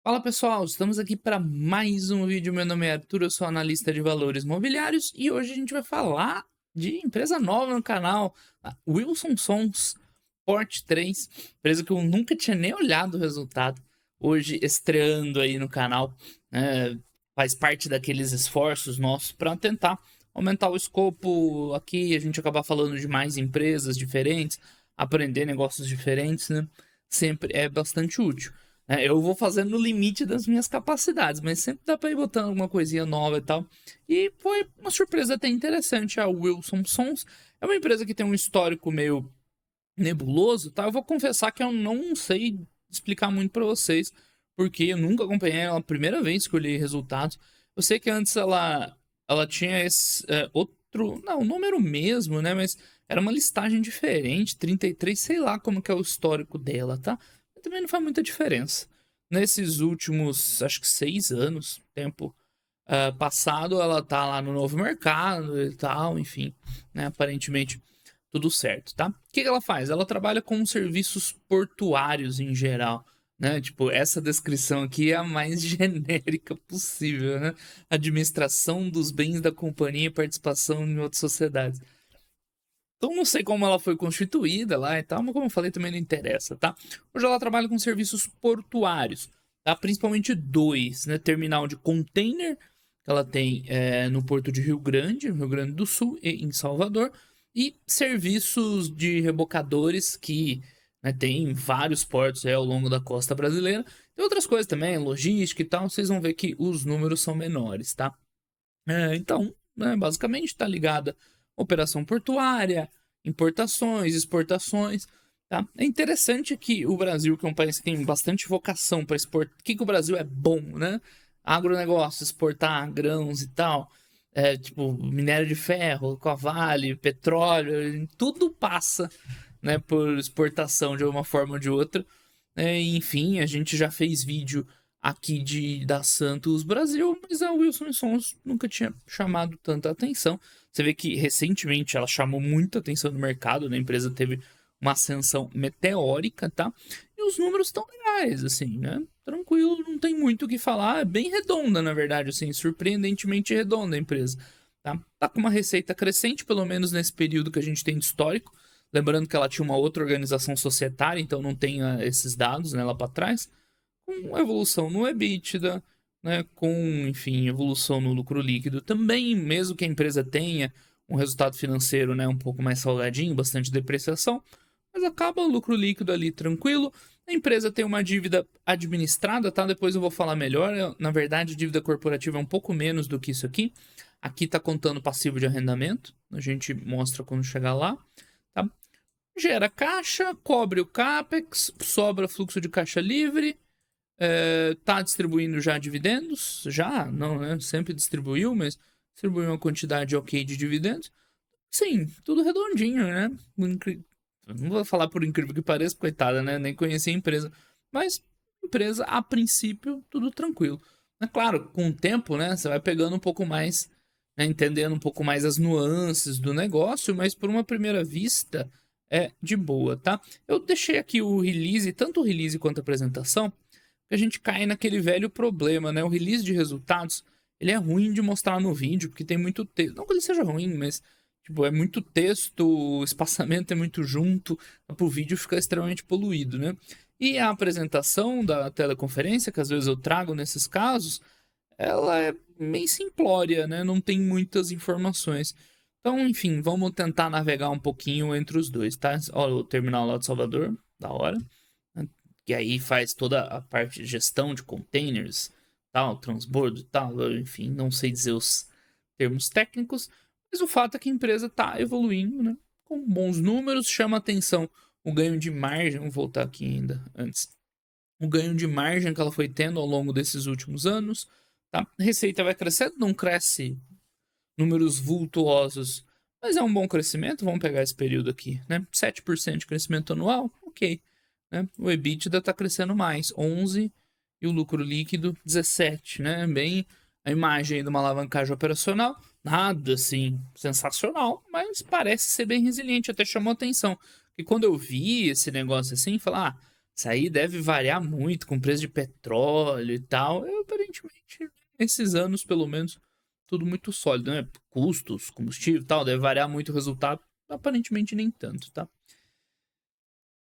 Fala pessoal, estamos aqui para mais um vídeo. Meu nome é Arthur, eu sou analista de valores mobiliários e hoje a gente vai falar de empresa nova no canal, a Wilson Sons Port 3, empresa que eu nunca tinha nem olhado o resultado, hoje estreando aí no canal, faz parte daqueles esforços nossos para tentar aumentar o escopo aqui, a gente acabar falando de mais empresas diferentes, aprender negócios diferentes, né? Sempre é bastante útil. Eu vou fazendo no limite das minhas capacidades, mas sempre dá pra ir botando alguma coisinha nova e tal. E foi uma surpresa até interessante. A Wilson Sons é uma empresa que tem um histórico meio nebuloso, tá? Eu vou confessar que eu não sei explicar muito pra vocês, porque eu nunca acompanhei ela, a primeira vez que eu olhei resultados. Eu sei que antes ela tinha esse outro, não, número mesmo, né? Mas era uma listagem diferente, 33, sei lá como que é o histórico dela, tá? Também não faz muita diferença. Nesses últimos, acho que 6 anos, tempo passado, ela tá lá no novo mercado e tal, enfim, né? Aparentemente tudo certo, tá? O que ela faz? Ela trabalha com serviços portuários em geral, né? Tipo, essa descrição aqui é a mais genérica possível, né? Administração dos bens da companhia e participação em outras sociedades. Então não sei como ela foi constituída lá e tal, mas como eu falei, também não interessa, tá? Hoje ela trabalha com serviços portuários, tá? Principalmente dois, né? Terminal de container, que ela tem no Porto de Rio Grande, no Rio Grande do Sul e em Salvador, e serviços de rebocadores que, né, tem vários portos ao longo da costa brasileira. Tem outras coisas também, logística e tal, vocês vão ver que os números são menores, tá? Então, né, basicamente está ligada à operação portuária, importações, exportações. Tá? É interessante que o Brasil, que é um país que tem bastante vocação para exportar, que o Brasil é bom, né? Agronegócio, exportar grãos e tal, tipo minério de ferro, Vale, petróleo, tudo passa, né, por exportação de uma forma ou de outra. Enfim, a gente já fez vídeo aqui da Santos Brasil, mas a Wilson Sons nunca tinha chamado tanta atenção. Você vê que recentemente ela chamou muita atenção no mercado, né? A empresa teve uma ascensão meteórica, tá? E os números estão legais, assim, né? Tranquilo, não tem muito o que falar. É bem redonda, na verdade, assim, surpreendentemente redonda a empresa, tá? Tá com uma receita crescente, pelo menos nesse período que a gente tem de histórico. Lembrando que ela tinha uma outra organização societária, então não tem esses dados, né, lá para trás, com evolução no EBITDA, né, com, enfim, evolução no lucro líquido também, mesmo que a empresa tenha um resultado financeiro, né, um pouco mais salgadinho, bastante depreciação, mas acaba o lucro líquido ali tranquilo. A empresa tem uma dívida administrada, tá? Depois eu vou falar melhor. Na verdade, dívida corporativa é um pouco menos do que isso aqui. Aqui tá contando passivo de arrendamento, a gente mostra quando chegar lá, tá? Gera caixa, cobre o CAPEX, sobra fluxo de caixa livre, tá distribuindo já dividendos? Já, não, né? Sempre distribuiu, mas distribuiu uma quantidade ok de dividendos. Sim, tudo redondinho, né? Não vou falar por incrível que pareça, coitada, né? Nem conheci a empresa. Mas, empresa, a princípio, tudo tranquilo. É claro, com o tempo, né? Você vai pegando um pouco mais, né, entendendo um pouco mais as nuances do negócio, mas por uma primeira vista é de boa, tá? Eu deixei aqui o release, tanto o release quanto a apresentação, que a gente cai naquele velho problema, né? O release de resultados, ele é ruim de mostrar no vídeo, porque tem muito texto. Não que ele seja ruim, mas tipo, é muito texto, o espaçamento é muito junto, pro vídeo ficar extremamente poluído, né? E a apresentação da teleconferência, que às vezes eu trago nesses casos, ela é meio simplória, né? Não tem muitas informações. Então, enfim, vamos tentar navegar um pouquinho entre os dois, tá? Olha o terminal lá de Salvador, da hora. Que aí faz toda a parte de gestão de containers, tal, transbordo, tal, enfim, não sei dizer os termos técnicos, mas o fato é que a empresa está evoluindo, né? Com bons números, chama atenção o ganho de margem, vou voltar aqui ainda antes, o ganho de margem que ela foi tendo ao longo desses últimos anos, tá? A receita vai crescendo, não cresce números vultuosos, mas é um bom crescimento, vamos pegar esse período aqui, né? 7% de crescimento anual, ok. Né? O EBITDA está crescendo mais, 11, e o lucro líquido 17, né? Bem a imagem de uma alavancagem operacional, nada assim sensacional, mas parece ser bem resiliente, até chamou atenção. E quando eu vi esse negócio assim, falar, Isso aí deve variar muito com o preço de petróleo e tal. Aparentemente, nesses anos, pelo menos, tudo muito sólido, né? Custos, combustível e tal, deve variar muito o resultado. Aparentemente, nem tanto, tá?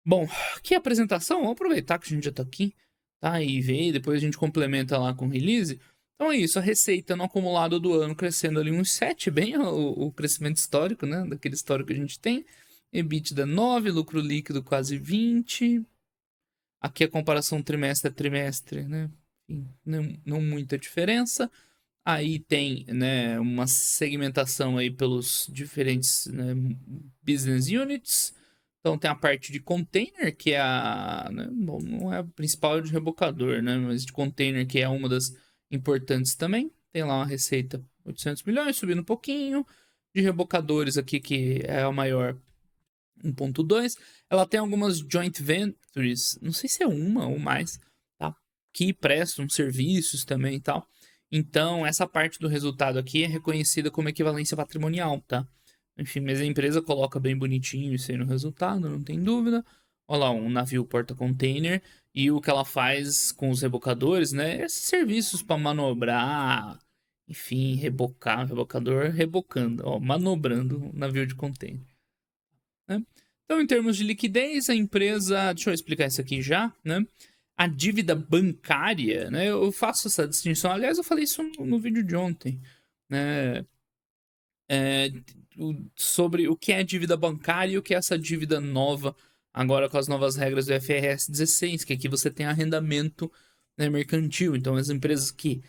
Bom, aqui a apresentação, vamos aproveitar que a gente já tá aqui, tá? E ver, depois a gente complementa lá com o release. Então é isso, a receita no acumulado do ano crescendo ali uns 7, bem o crescimento histórico, né? Daquele histórico que a gente tem. EBITDA 9, lucro líquido quase 20. Aqui a comparação trimestre a trimestre, né? Enfim, não muita diferença. Aí tem, né, uma segmentação aí pelos diferentes, né, business units. Então tem a parte de container, que é a, né, bom, não é a principal de rebocador, né, mas de container, que é uma das importantes também. Tem lá uma receita 800 milhões, subindo um pouquinho. De rebocadores aqui, que é a maior, 1.2. Ela tem algumas joint ventures, não sei se é uma ou mais, tá? Que prestam serviços também e tal. Então, essa parte do resultado aqui é reconhecida como equivalência patrimonial, tá? Enfim, mas a empresa coloca bem bonitinho isso aí no resultado, não tem dúvida. Olha lá, um navio porta-container e o que ela faz com os rebocadores, né? Esses serviços para manobrar, enfim, rebocador rebocando, ó, manobrando um navio de container, né? Então, em termos de liquidez, a empresa. Deixa eu explicar isso aqui já, né? A dívida bancária, né? Eu faço essa distinção. Aliás, eu falei isso no vídeo de ontem, né? Sobre o que é dívida bancária e o que é essa dívida nova, agora com as novas regras do IFRS 16, que aqui você tem arrendamento, né, mercantil. Então, as empresas que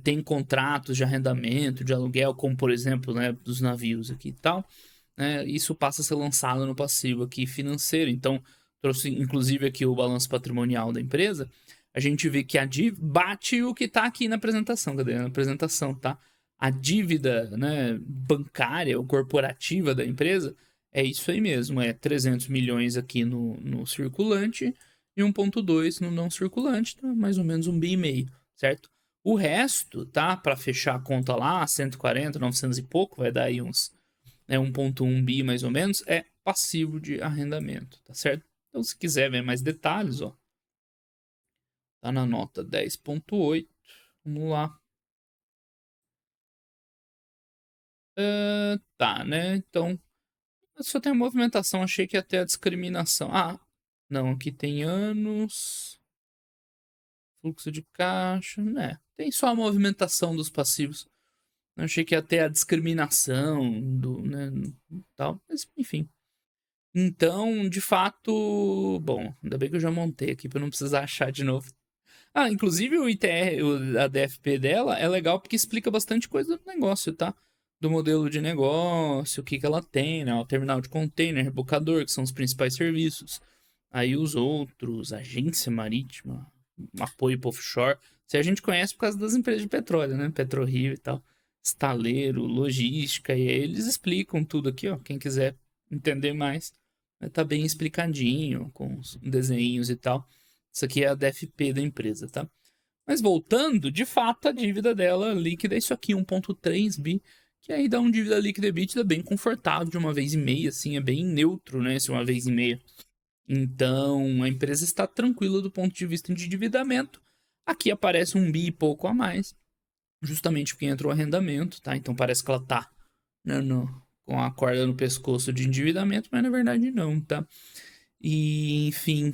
têm contratos de arrendamento, de aluguel, como por exemplo, né, dos navios aqui e tal, né, isso passa a ser lançado no passivo aqui financeiro. Então, trouxe inclusive aqui o balanço patrimonial da empresa. A gente vê que a dívida bate o que está aqui na apresentação, cadê? Na apresentação, tá? A dívida, né, bancária ou corporativa da empresa é isso aí mesmo, é 300 milhões aqui no circulante e 1.2 no não circulante, tá? Mais ou menos 1,5 bi, certo? O resto, tá? Para fechar a conta lá, 140, 900 e pouco, vai dar aí uns 1.1 bi mais ou menos, é passivo de arrendamento, tá certo? Então, se quiser ver mais detalhes, ó, tá na nota 10.8, vamos lá. Tá, né? Então, só tem a movimentação, achei que ia ter a discriminação. Ah, não, aqui tem anos, fluxo de caixa, né? Tem só a movimentação dos passivos. Eu achei que ia ter a discriminação do, né, tal, mas enfim. Então, de fato, bom, ainda bem que eu já montei aqui para não precisar achar de novo. Ah, inclusive o ITR, a DFP dela é legal porque explica bastante coisa do negócio, tá? Do modelo de negócio, o que que ela tem, né? O terminal de container, rebocador, que são os principais serviços. Aí os outros, agência marítima, apoio para offshore. Se a gente conhece por causa das empresas de petróleo, né? PetroRio e tal. Estaleiro, logística, e aí eles explicam tudo aqui, ó. Quem quiser entender mais, tá bem explicadinho, com os desenhos e tal. Isso aqui é a DFP da empresa, tá? Mas voltando, de fato, a dívida dela líquida é isso aqui, 1.3 bi, que aí dá um dívida líquida EBITDA bem confortável, de uma vez e meia, assim, é bem neutro, né, esse uma vez e meia. Então, a empresa está tranquila do ponto de vista de endividamento. Aqui aparece 1 bi e pouco a mais, justamente porque entrou o arrendamento, tá? Então parece que ela tá, né, com a corda no pescoço de endividamento, mas na verdade não, tá? E, enfim,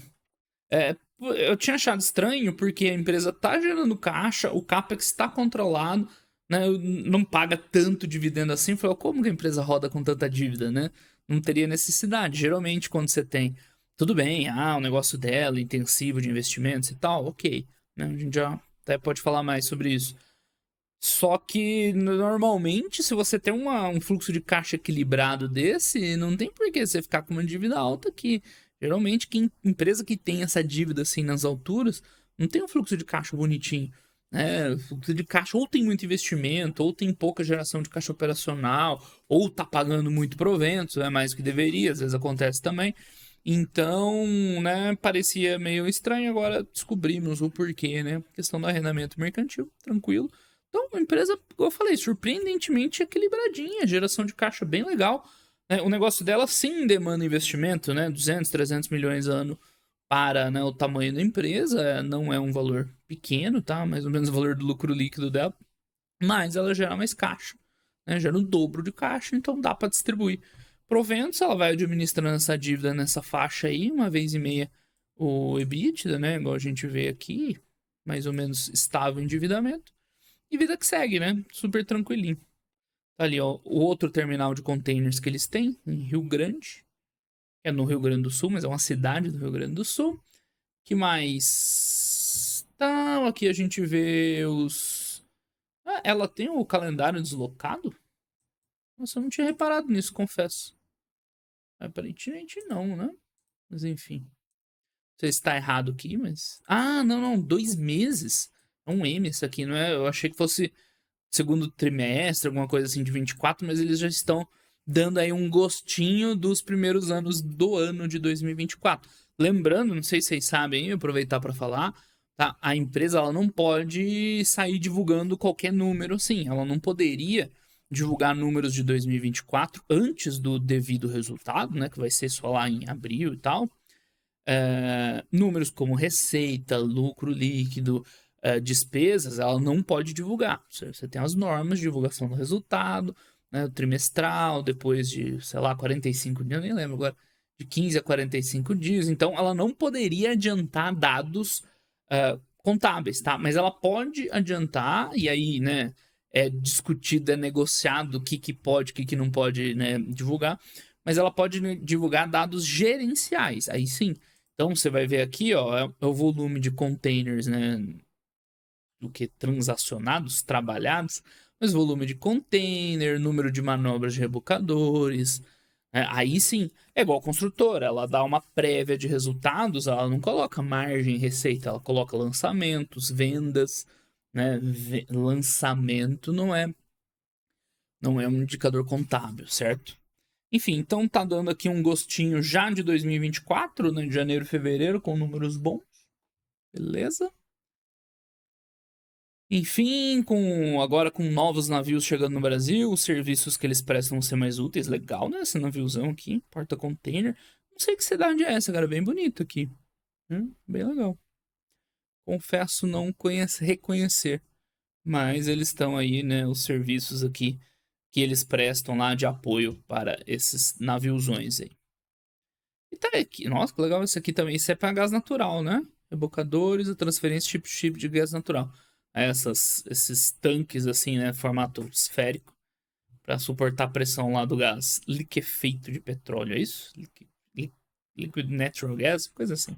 eu tinha achado estranho porque a empresa tá gerando caixa, o CAPEX está controlado, né? Não paga tanto dividendo assim. Falei, como que a empresa roda com tanta dívida, né? Não teria necessidade. Geralmente, quando você tem, tudo bem, o negócio dela, intensivo de investimentos e tal, ok. Né? A gente já até pode falar mais sobre isso. Só que, normalmente, se você tem um fluxo de caixa equilibrado desse, não tem por que você ficar com uma dívida alta que, geralmente, empresa que tem essa dívida assim nas alturas, não tem um fluxo de caixa bonitinho. Né? O fluxo de caixa ou tem muito investimento, ou tem pouca geração de caixa operacional, ou tá pagando muito provento, é mais do que deveria, às vezes acontece também. Então, né, parecia meio estranho, agora descobrimos o porquê, né? Questão do arrendamento mercantil, tranquilo. Então, uma empresa, como eu falei, surpreendentemente equilibradinha, geração de caixa bem legal. O negócio dela sim demanda investimento, né? 200, 300 milhões ano para, né, o tamanho da empresa, não é um valor pequeno, tá? Mais ou menos o valor do lucro líquido dela, mas ela gera mais caixa, né? Gera o dobro de caixa, então dá para distribuir proventos. Ela vai administrando essa dívida nessa faixa aí, uma vez e meia o EBITDA, né? Igual a gente vê aqui, mais ou menos estável endividamento. E vida que segue, né? Super tranquilinho. Tá ali, ó, o outro terminal de containers que eles têm, em Rio Grande. É no Rio Grande do Sul, mas é uma cidade do Rio Grande do Sul. Que mais? Tá, aqui a gente vê os... Ah, ela tem o calendário deslocado? Nossa, eu não tinha reparado nisso, confesso. Aparentemente não, né? Mas enfim. Não sei se tá errado aqui, mas... Ah, não, 2 meses. É um M isso aqui, não é? Eu achei que fosse segundo trimestre, alguma coisa assim de 24, mas eles já estão dando aí um gostinho dos primeiros anos do ano de 2024. Lembrando, não sei se vocês sabem, aproveitar para falar, tá? A empresa ela não pode sair divulgando qualquer número assim, ela não poderia divulgar números de 2024 antes do devido resultado, né, que vai ser só lá em abril e tal. Números como receita, lucro líquido, despesas, ela não pode divulgar. Você tem as normas de divulgação do resultado, né, o trimestral, depois de, sei lá, 45 dias, eu nem lembro agora, de 15 a 45 dias. Então, ela não poderia adiantar dados contábeis, tá? Mas ela pode adiantar, e aí, né, é discutido, é negociado o que pode, o que não pode, né, divulgar, mas ela pode divulgar dados gerenciais, aí sim. Então você vai ver aqui, ó, é o volume de containers, né, do que transacionados, trabalhados, mas volume de container, número de manobras de rebocadores. Aí sim, é igual a construtora, ela dá uma prévia de resultados, ela não coloca margem, receita, ela coloca lançamentos, vendas, né? Lançamento não é um indicador contábil, certo? Enfim, então tá dando aqui um gostinho já de 2024, né, de janeiro e fevereiro, com números bons, beleza? Enfim, agora com novos navios chegando no Brasil, os serviços que eles prestam vão ser mais úteis. Legal, né? Esse naviozão aqui, porta-container. Não sei que cidade é essa, cara. Bem bonito aqui. Bem legal. Confesso não reconhecer. Mas eles estão aí, né? Os serviços aqui que eles prestam lá de apoio para esses naviozões aí. E tá aqui. Nossa, que legal isso aqui também. Isso é para gás natural, né? Rebocadores, a transferência tipo de gás natural. Esses tanques assim, né? Formato esférico. Para suportar a pressão lá do gás liquefeito de petróleo, é isso? Liquid natural gas, coisa assim.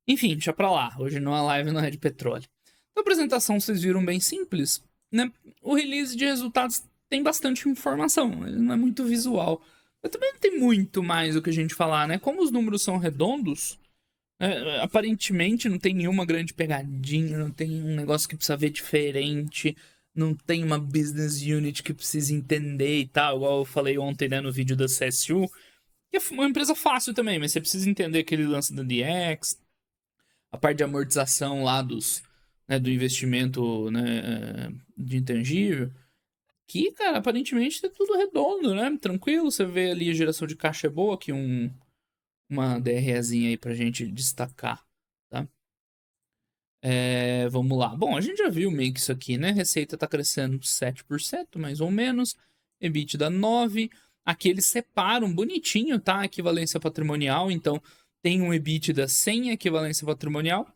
Enfim, deixa pra lá. Hoje não é live, não é de petróleo. A apresentação vocês viram bem simples, né? O release de resultados tem bastante informação, ele não é muito visual. Mas também não tem muito mais o que a gente falar, né? Como os números são redondos, aparentemente não tem nenhuma grande pegadinha, não tem um negócio que precisa ver diferente, não tem uma business unit que precisa entender e tal, igual eu falei ontem, né, no vídeo da CSU, que é uma empresa fácil também, mas você precisa entender aquele lance da DX, a parte de amortização lá né, do investimento, né, de intangível, que, cara, aparentemente tá tudo redondo, né, tranquilo, você vê ali a geração de caixa é boa, aqui uma DREzinha aí pra gente destacar, tá? Vamos lá. Bom, a gente já viu meio que isso aqui, né? Receita tá crescendo 7%, mais ou menos. EBITDA 9%. Aqui eles separam bonitinho, tá? Equivalência patrimonial. Então, tem um EBITDA sem equivalência patrimonial,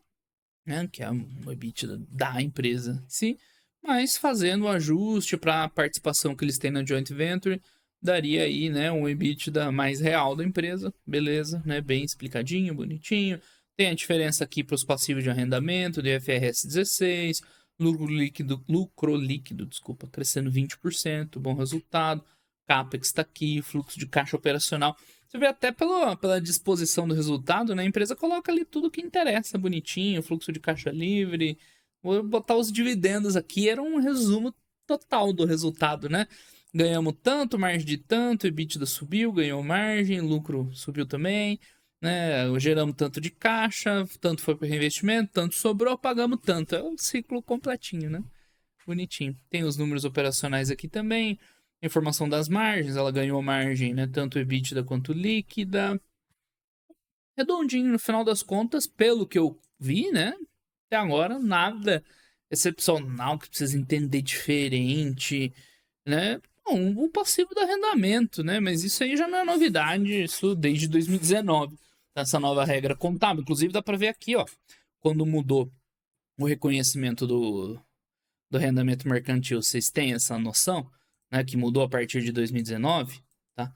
né? Que é o EBITDA da empresa em si. Mas fazendo o ajuste para a participação que eles têm na joint venture, daria aí, né, um EBITDA mais real da empresa. Beleza, né? Bem explicadinho, bonitinho. Tem a diferença aqui para os passivos de arrendamento, do IFRS 16, lucro líquido, desculpa, crescendo 20%, bom resultado. CAPEX está aqui, fluxo de caixa operacional. Você vê até pela disposição do resultado, né? A empresa coloca ali tudo que interessa, bonitinho, fluxo de caixa livre. Vou botar os dividendos aqui, era um resumo total do resultado, né? Ganhamos tanto, margem de tanto, EBITDA subiu, ganhou margem, lucro subiu também, né? Geramos tanto de caixa, tanto foi para reinvestimento, tanto sobrou, pagamos tanto. É um ciclo completinho, né? Bonitinho. Tem os números operacionais aqui também, informação das margens, ela ganhou margem, né? Tanto EBITDA quanto líquida. redondinho no final das contas, pelo que eu vi, né? Até agora, nada excepcional que precisa entender diferente, né? Bom, o passivo do arrendamento, né? Mas isso aí já não é novidade, isso desde 2019. Essa nova regra contábil. Inclusive, dá para ver aqui, ó, quando mudou o reconhecimento do arrendamento mercantil. Vocês têm essa noção, né? Que mudou a partir de 2019, tá?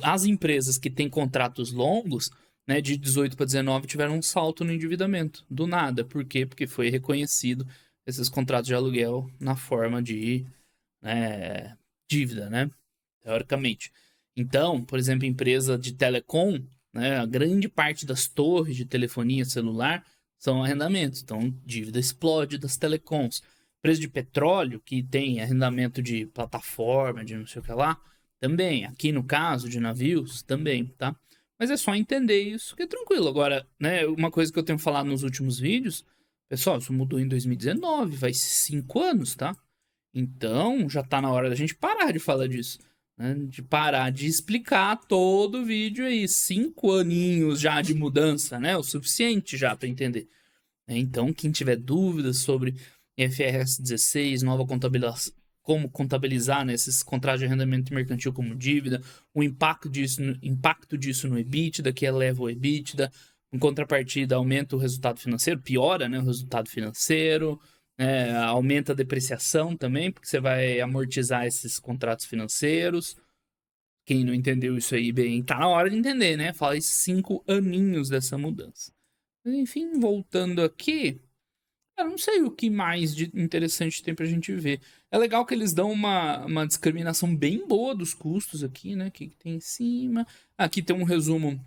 As empresas que têm contratos longos, né, de 18 para 19, tiveram um salto no endividamento, do nada. Por quê? Porque foi reconhecido esses contratos de aluguel na forma de, né, dívida, né? Teoricamente. Então, por exemplo, empresa de telecom, né, a grande parte das torres de telefonia celular são arrendamentos. Então, dívida explode das telecoms. Preço de petróleo, que tem arrendamento de plataforma, de não sei o que lá, também. Aqui no caso de navios, também, tá? Mas é só entender isso, que é tranquilo. Agora, né, uma coisa que eu tenho falado nos últimos vídeos, pessoal, isso mudou em 2019, vai 5 anos, tá? Então, já tá na hora da gente parar de falar disso. Né? De parar de explicar todo o vídeo aí. 5 aninhos já de mudança, né? O suficiente já para entender. Então, quem tiver dúvidas sobre IFRS 16, nova contabilização, como contabilizar, né, esses contratos de arrendamento mercantil como dívida, o impacto disso no EBITDA, que eleva o EBITDA, em contrapartida, aumenta o resultado financeiro, piora, né, o resultado financeiro, aumenta a depreciação também, porque você vai amortizar esses contratos financeiros. Quem não entendeu isso aí bem, tá na hora de entender, né? Faz 5 aninhos dessa mudança. Enfim, voltando aqui, eu não sei o que mais de interessante tem pra gente ver. É legal que eles dão uma discriminação bem boa dos custos aqui, né? O que tem em cima. Aqui tem um resumo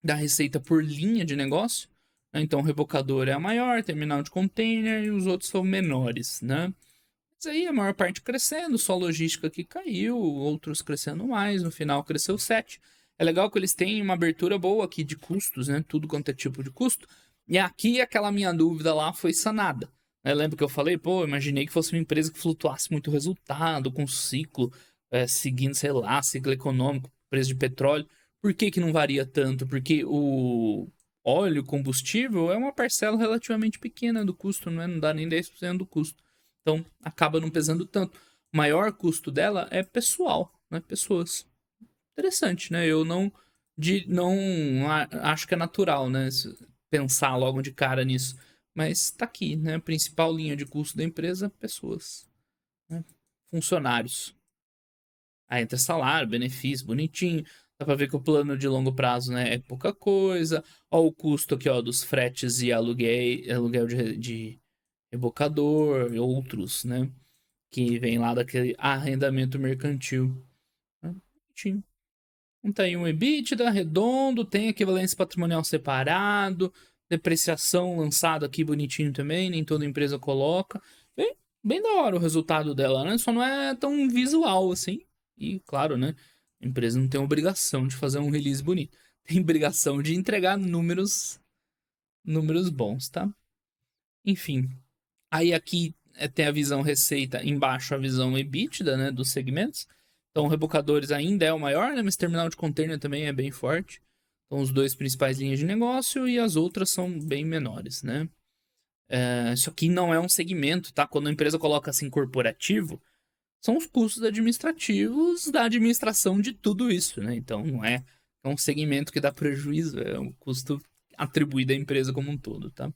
da receita por linha de negócio. Né? Então, o rebocador é a maior, terminal de container e os outros são menores, né? Mas aí a maior parte crescendo, só logística que caiu, outros crescendo mais, no final cresceu 7. É legal que eles têm uma abertura boa aqui de custos, né? Tudo quanto é tipo de custo. E aqui aquela minha dúvida lá foi sanada. Lembra que eu falei, pô, imaginei que fosse uma empresa que flutuasse muito o resultado, com ciclo, seguindo, sei lá, ciclo econômico, preço de petróleo. Por que que não varia tanto? Porque o óleo, combustível, é uma parcela relativamente pequena do custo, né? Não dá nem 10% do custo. Então, acaba não pesando tanto. O maior custo dela é pessoal, né? Pessoas. Interessante, né? Eu não acho que é natural, né? Pensar logo de cara nisso. Mas tá aqui, né? A principal linha de custo da empresa, pessoas. Né? Funcionários. Aí entra salário, benefício, bonitinho. Dá pra ver que o plano de longo prazo, né, é pouca coisa. Ó, o custo aqui, ó, dos fretes e aluguel de rebocador e outros, né? Que vem lá daquele arrendamento mercantil. Né? Bonitinho. Então, tem um EBITDA redondo, tem equivalência patrimonial separado, depreciação lançado aqui bonitinho também, nem toda empresa coloca. Bem da hora o resultado dela, né? Só não é tão visual assim. E, claro, né? A empresa não tem obrigação de fazer um release bonito. Tem obrigação de entregar números bons, tá? Enfim. Aí aqui tem a visão receita, embaixo a visão EBITDA, né, dos segmentos. Então, rebocadores ainda é o maior, né, mas terminal de container também é bem forte. Então, os dois principais linhas de negócio e as outras são bem menores, né? Isso aqui não é um segmento, tá? Quando a empresa coloca assim corporativo, são os custos administrativos da administração de tudo isso, né? Então, não é um segmento que dá prejuízo, é um custo atribuído à empresa como um todo, tá?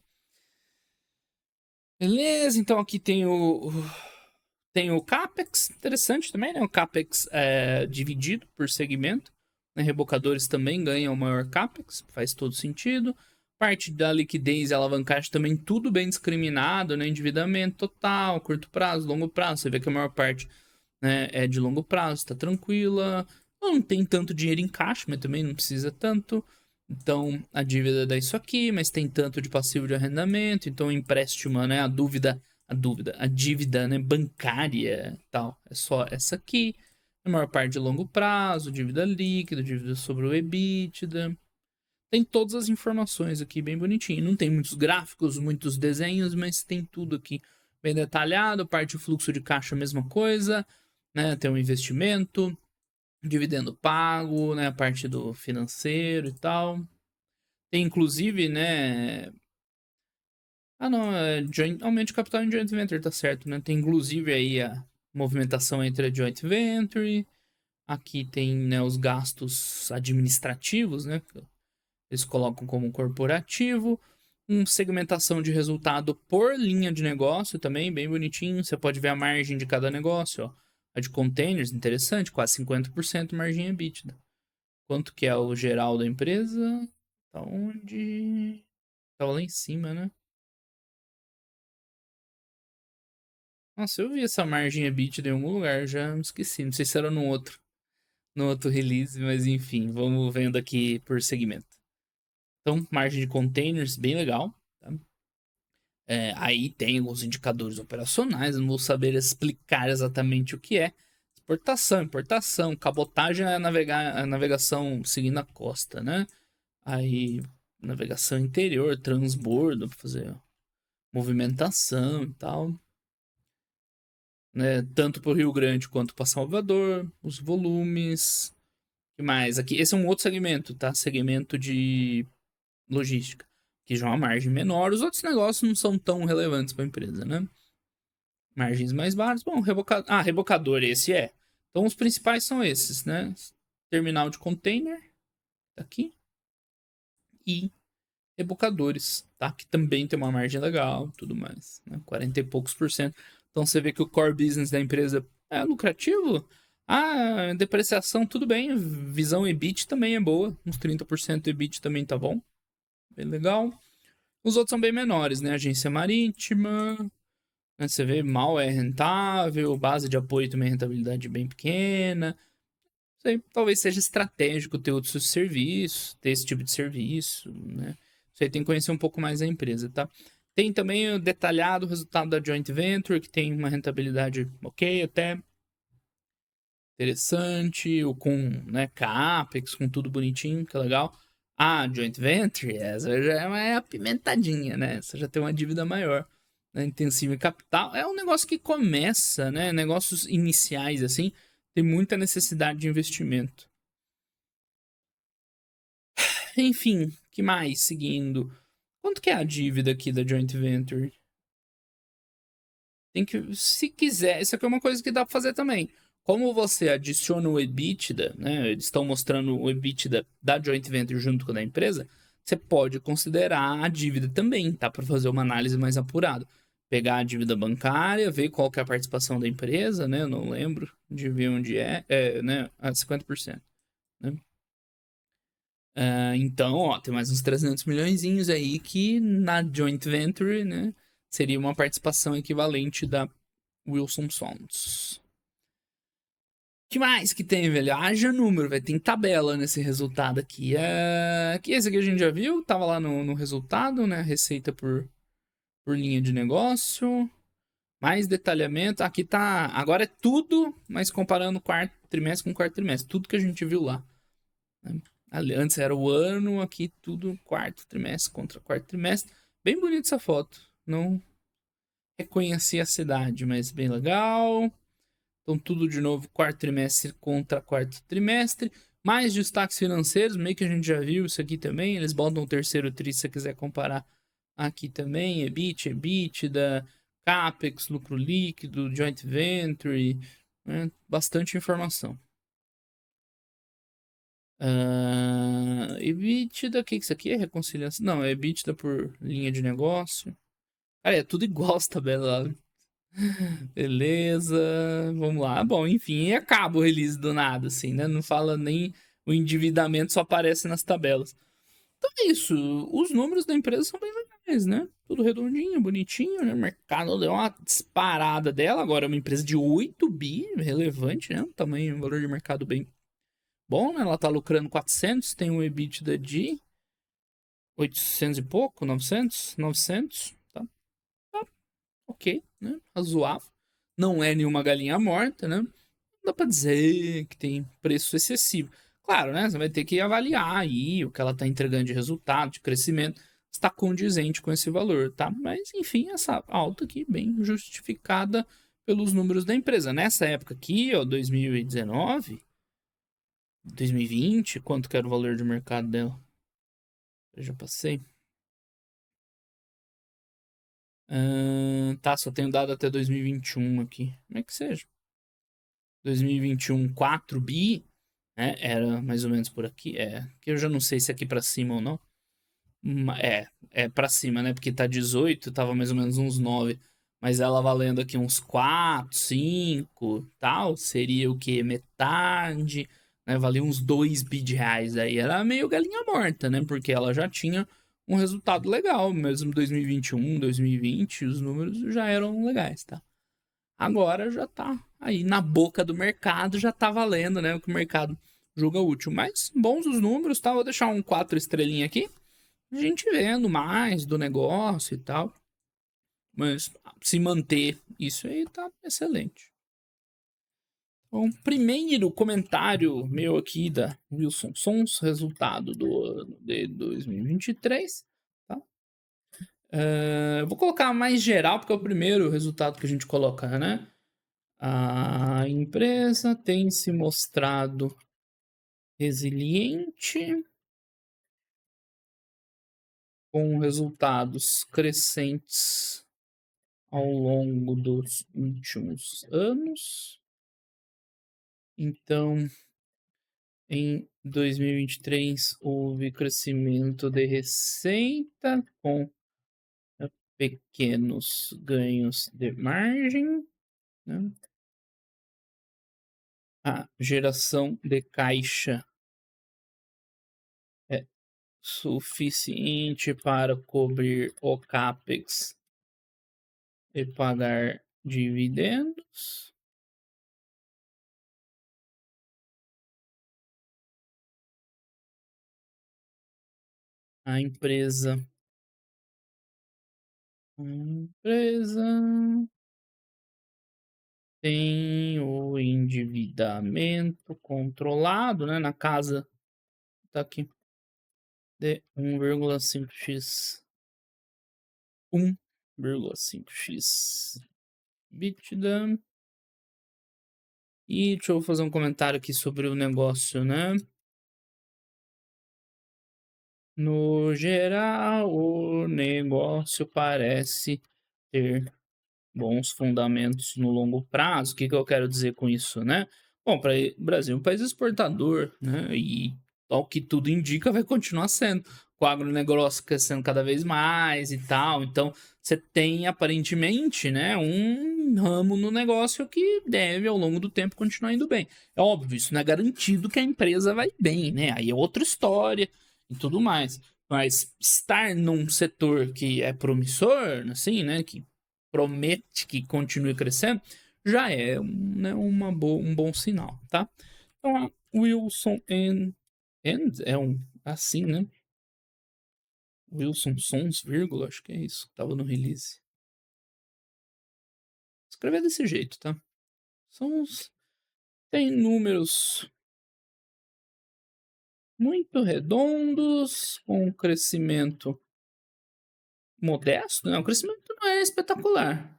Beleza, então aqui tem o CAPEX, interessante também, né? O CAPEX é dividido por segmento. Né? Rebocadores também ganham o maior CAPEX, faz todo sentido. Parte da liquidez e alavancagem também tudo bem discriminado, né? Endividamento total, curto prazo, longo prazo. Você vê que a maior parte, né, é de longo prazo, tá tranquila. Não tem tanto dinheiro em caixa, mas também não precisa tanto. Então, a dívida dá isso aqui, mas tem tanto de passivo de arrendamento, então o empréstimo, né, a dívida, né, bancária, tal, é só essa aqui. A maior parte de longo prazo, dívida líquida, dívida sobre o EBITDA. Tem todas as informações aqui bem bonitinho. Não tem muitos gráficos, muitos desenhos, mas tem tudo aqui bem detalhado. Parte do fluxo de caixa, a mesma coisa, né? Tem um investimento, dividendo pago, né? A parte do financeiro e tal. Tem inclusive, né? Ah, não, aumento de capital em joint venture, tá certo, né? Tem inclusive aí a movimentação entre a joint venture. Aqui tem, né, os gastos administrativos, né? Eles colocam como corporativo. Segmentação de resultado por linha de negócio também, bem bonitinho. Você pode ver a margem de cada negócio, ó. A de containers, interessante, quase 50% margem EBITDA. Quanto que é o geral da empresa? Tá onde? Tá lá em cima, né? Nossa, eu vi essa margem EBITDA em algum lugar, já me esqueci. Não sei se era no outro release, mas enfim, vamos vendo aqui por segmento. Então, margem de containers, bem legal. Tá? Aí tem alguns indicadores operacionais, não vou saber explicar exatamente o que é. Exportação, importação, cabotagem é a navegação seguindo a costa, né? Aí, navegação interior, transbordo, para fazer movimentação e tal. Né? Tanto para o Rio Grande quanto para Salvador, os volumes. O que mais? Aqui, esse é um outro segmento, tá? Segmento de logística, que já é uma margem menor. Os outros negócios não são tão relevantes para a empresa, né? Margens mais baixas. Bom, rebocador, esse é. Então, os principais são esses, né? Terminal de container, tá aqui. E rebocadores, tá? Que também tem uma margem legal, tudo mais, né? 40 e poucos por cento. Então, você vê que o core business da empresa é lucrativo. Ah, depreciação, tudo bem. Visão EBIT também é boa. Uns 30% EBIT também tá bom. Bem legal. Os outros são bem menores, né? Agência marítima, né? Você vê, mal é rentável, base de apoio também é rentabilidade bem pequena. Isso aí talvez seja estratégico ter outros serviços, ter esse tipo de serviço, né? Isso aí tem que conhecer um pouco mais a empresa, tá? Tem também o detalhado resultado da joint venture, que tem uma rentabilidade ok, até interessante, o com, né, CAPEX, com tudo bonitinho, que é legal. A joint venture, essa já é uma apimentadinha, né? Essa já tem uma dívida maior, né? Intensivo em capital. É um negócio que começa, né? Negócios iniciais, assim, tem muita necessidade de investimento. Enfim, que mais? Seguindo. Quanto que é a dívida aqui da joint venture? Tem que, se quiser, isso aqui é uma coisa que dá para fazer também. Como você adiciona o EBITDA, né? Eles estão mostrando o EBITDA da joint venture junto com a da empresa. Você pode considerar a dívida também, tá? Para fazer uma análise mais apurada. Pegar a dívida bancária, ver qual que é a participação da empresa, né? Eu não lembro de ver onde né? A 50%. Né? Então, ó, tem mais uns 300 milhões aí que na joint venture, né? Seria uma participação equivalente da Wilson Sons. Que mais que tem, velho? Haja número, velho. Tem tabela nesse resultado aqui. Que esse aqui a gente já viu, tava lá no resultado, né? Receita por linha de negócio. Mais detalhamento. Aqui tá. Agora é tudo, mas comparando quarto trimestre com quarto trimestre. Tudo que a gente viu lá. Né? Antes era o ano, aqui tudo quarto trimestre contra quarto trimestre. Bem bonita essa foto. Não reconheci a cidade, mas bem legal. Então, tudo de novo, quarto trimestre contra quarto trimestre. Mais destaques financeiros, meio que a gente já viu isso aqui também. Eles botam o terceiro tri, se você quiser comparar aqui também. EBIT, EBITDA, CAPEX, lucro líquido, joint venture, né? Bastante informação. EBITDA, o que isso aqui é? Reconciliação? Não, é EBITDA por linha de negócio. Cara, é tudo igual as tabelas lá. Beleza, vamos lá. Bom, enfim, e acaba o release do nada, assim, né? Não fala nem o endividamento, só aparece nas tabelas. Então é isso. Os números da empresa são bem legais, né? Tudo redondinho, bonitinho, né? O mercado deu uma disparada dela. Agora é uma empresa de 8 bi, relevante, né? Um tamanho, um valor de mercado bem bom, né? Ela tá lucrando 400, tem um EBITDA de 800 e pouco, 900, tá? Ok, né? Razoável. Não é nenhuma galinha morta, né? Não dá pra dizer que tem preço excessivo. Claro, né? Você vai ter que avaliar aí o que ela tá entregando de resultado, de crescimento, está condizente com esse valor, tá? Mas, enfim, essa alta aqui bem justificada pelos números da empresa. Nessa época aqui, ó, 2019, 2020, quanto que era o valor de mercado dela? Eu já passei. Tá, só tenho dado até 2021 aqui. Como é que seja? 2021, 4 bi, né? Era mais ou menos por aqui. É, que eu já não sei se é aqui pra cima ou não. É pra cima, né? Porque tá 18, tava mais ou menos uns 9. Mas ela valendo aqui uns 4, 5, tal, seria o quê? Metade, né? Valia uns 2 bi de reais. Aí era meio galinha morta, né? Porque ela já tinha um resultado legal. Mesmo 2021, 2020, os números já eram legais, tá? Agora já tá aí na boca do mercado, já tá valendo, né? O que o mercado julga útil. Mas bons os números, tá? Vou deixar um 4 estrelinha aqui. A gente vendo mais do negócio e tal. Mas se manter isso aí tá excelente. Bom, primeiro comentário meu aqui da Wilson Sons, resultado do ano de 2023. Tá? Eu vou colocar mais geral, porque é o primeiro resultado que a gente coloca, né? A empresa tem se mostrado resiliente, com resultados crescentes ao longo dos últimos anos. Então, em 2023, houve crescimento de receita com pequenos ganhos de margem, né? A geração de caixa é suficiente para cobrir o CAPEX e pagar dividendos. A empresa, a empresa tem o endividamento controlado, né, na casa tá aqui de 1,5x 1,5x EBITDA. E deixa eu fazer um comentário aqui sobre o negócio, né? No geral, o negócio parece ter bons fundamentos no longo prazo. O que, que eu quero dizer com isso, né? Bom, para o Brasil é um país exportador, né? E ao que tudo indica, vai continuar sendo. Com o agronegócio crescendo cada vez mais e tal. Então, você tem aparentemente, né, um ramo no negócio que deve, ao longo do tempo, continuar indo bem. É óbvio, isso não é garantido que a empresa vai bem, né? Aí é outra história e tudo mais. Mas estar num setor que é promissor, assim, né? Que promete que continue crescendo, já é né, um bom sinal, tá? Então, a Wilson é um assim, né? Wilson Sons, vírgula, acho que é isso. Tava no release. Escrever desse jeito, tá? Sons tem números muito redondos, com um crescimento modesto, né? O crescimento não é espetacular.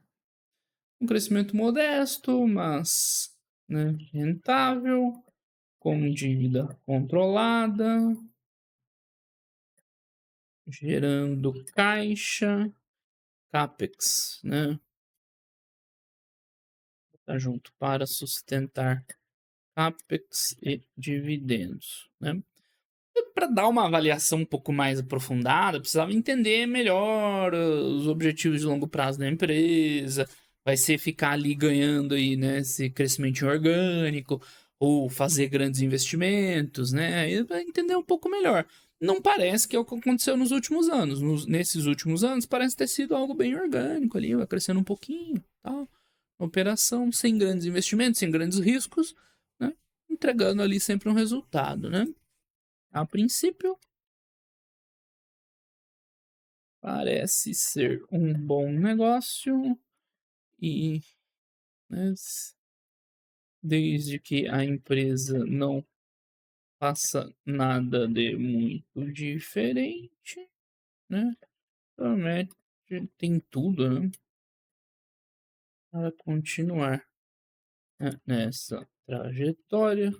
Um crescimento modesto, mas né, rentável, com dívida controlada, gerando caixa, CAPEX, né? Tá junto para sustentar CAPEX e dividendos, né? Para dar uma avaliação um pouco mais aprofundada, precisava entender melhor os objetivos de longo prazo da empresa. Vai ser ficar ali ganhando aí, né, esse crescimento orgânico ou fazer grandes investimentos, né? E para entender um pouco melhor. Não parece que é o que aconteceu nos últimos anos. Nesses últimos anos parece ter sido algo bem orgânico ali, vai crescendo um pouquinho, tal. Operação sem grandes investimentos, sem grandes riscos, né? Entregando ali sempre um resultado, né? A princípio, parece ser um bom negócio e né, desde que a empresa não faça nada de muito diferente, né? Promete, tem tudo, né? Para continuar né, nessa trajetória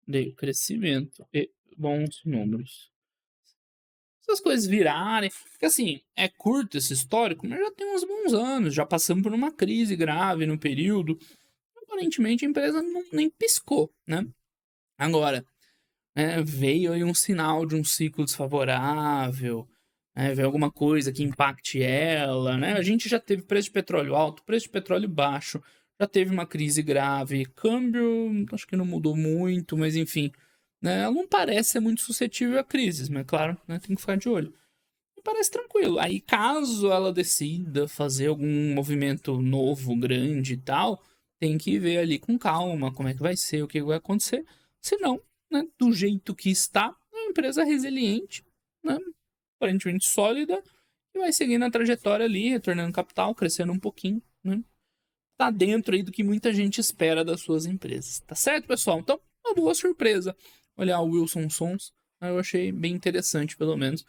de crescimento e bons números. se as coisas virarem. Porque assim, é curto esse histórico, mas já tem uns bons anos, já passamos por uma crise grave no período. Aparentemente a empresa nem piscou, né? Agora, veio aí um sinal de um ciclo desfavorável, veio alguma coisa que impacte ela, né? A gente já teve preço de petróleo alto, preço de petróleo baixo, já teve uma crise grave, câmbio, acho que não mudou muito, mas enfim, né? Ela não parece ser muito suscetível a crises, mas claro, né, tem que ficar de olho. Me parece tranquilo. Aí, caso ela decida fazer algum movimento novo, grande e tal, tem que ver ali com calma como é que vai ser, o que vai acontecer. Se não, né, do jeito que está, é uma empresa resiliente, né, aparentemente sólida, e vai seguindo a trajetória ali, retornando capital, crescendo um pouquinho, né? Tá dentro aí do que muita gente espera das suas empresas. Tá certo, pessoal? Então, uma boa surpresa. Olhar o Wilson Sons, eu achei bem interessante, pelo menos.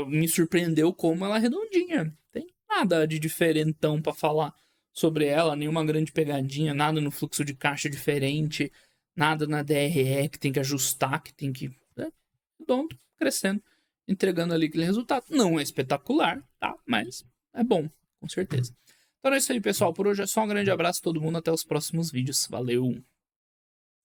Me surpreendeu como ela é redondinha. Tem nada de diferentão para falar sobre ela, nenhuma grande pegadinha, nada no fluxo de caixa diferente, nada na DRE que tem que ajustar, que tem que. Redondo, crescendo, entregando ali aquele resultado. Não é espetacular, tá? Mas é bom, com certeza. Então é isso aí, pessoal. Por hoje é só um grande abraço a todo mundo. Até os próximos vídeos. Valeu!